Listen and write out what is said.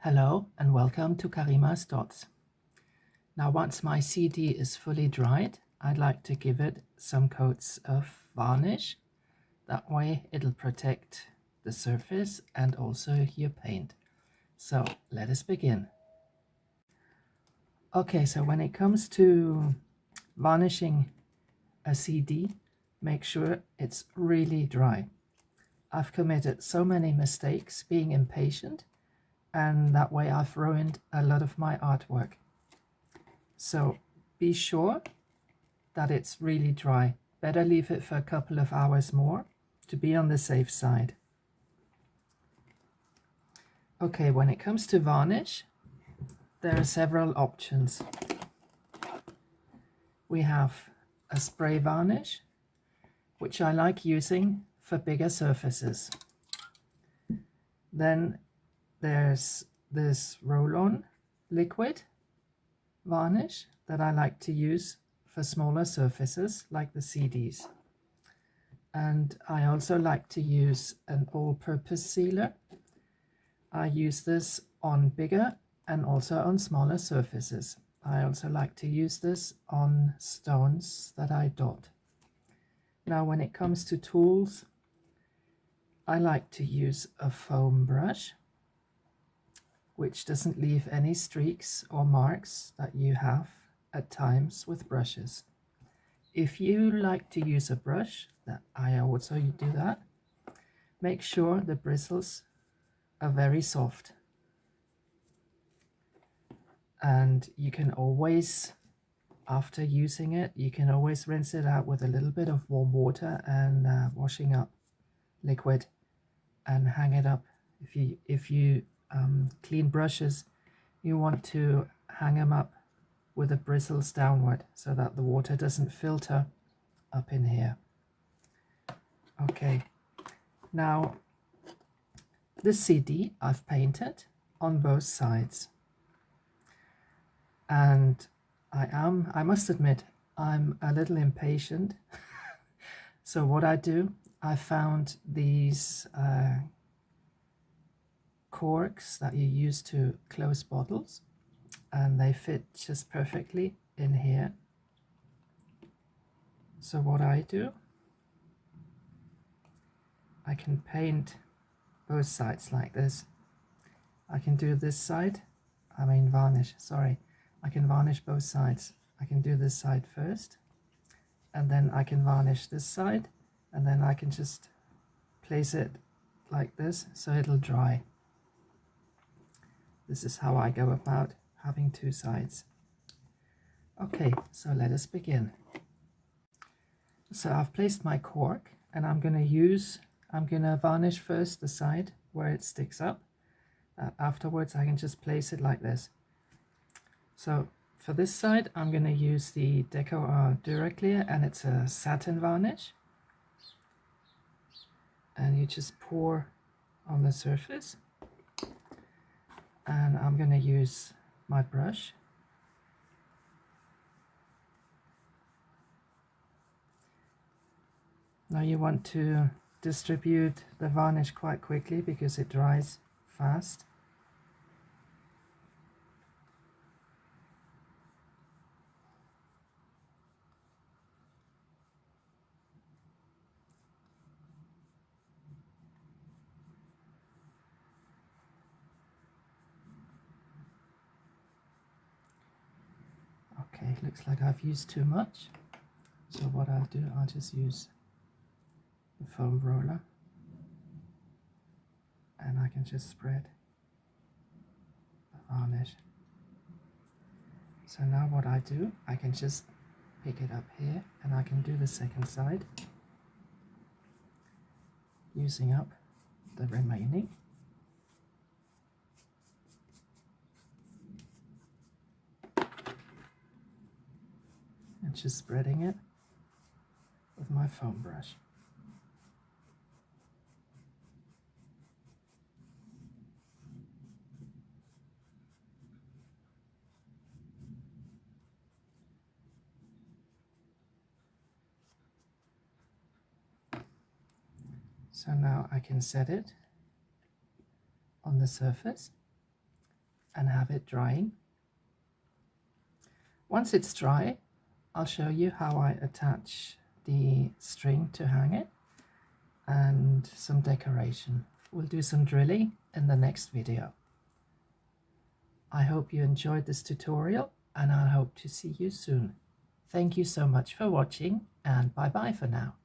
Hello and welcome to Karima's Dots. Now once my CD is fully dried, I'd like to give it some coats of varnish. That way it'll protect the surface and also your paint. So let us begin. Okay, so when it comes to varnishing a CD, make sure it's really dry. I've committed so many mistakes being impatient, and that way I've ruined a lot of my artwork. So be sure that it's really dry. Better leave it for a couple of hours more to be on the safe side. Okay, when it comes to varnish, there are several options. We have a spray varnish, which I like using for bigger surfaces. Then there's this roll-on liquid varnish that I like to use for smaller surfaces like the CDs. And I also like to use an all-purpose sealer. I use this on bigger and also on smaller surfaces. I also like to use this on stones that I dot. Now when it comes to tools, I like to use a foam brush, which doesn't leave any streaks or marks that you have at times with brushes. If you like to use a brush, that I also do that, make sure the bristles are very soft. And you can always, after using it, you can always rinse it out with a little bit of warm water and washing up liquid and hang it up. If you clean brushes, you want to hang them up with the bristles downward so that the water doesn't filter up in here. Okay, now this CD I've painted on both sides, and I must admit I'm a little impatient. So what I do, I found these corks that you use to close bottles, and they fit just perfectly in here. So what I do, I can paint both sides like this. I can do this side, varnish, sorry. I can varnish both sides. I can do this side first, and then I can varnish this side, and then I can just place it like this so it'll dry. This is how I go about having two sides. Okay, so let us begin. So I've placed my cork, and I'm going to varnish first the side where it sticks up. Afterwards I can just place it like this. So for this side I'm going to use the Deco Art Duraclear, and it's a satin varnish. And you just pour on the surface. And I'm going to use my brush. Now you want to distribute the varnish quite quickly because it dries fast. Okay, looks like I've used too much. So what I'll do, I'll just use the foam roller, and I can just spread the varnish. So now what I do, I can just pick it up here, and I can do the second side using up the remaining. And just spreading it with my foam brush. So now I can set it on the surface, and have it drying. Once it's dry, I'll show you how I attach the string to hang it and some decoration. We'll do some drilling in the next video. I hope you enjoyed this tutorial and I hope to see you soon. Thank you so much for watching and bye bye for now.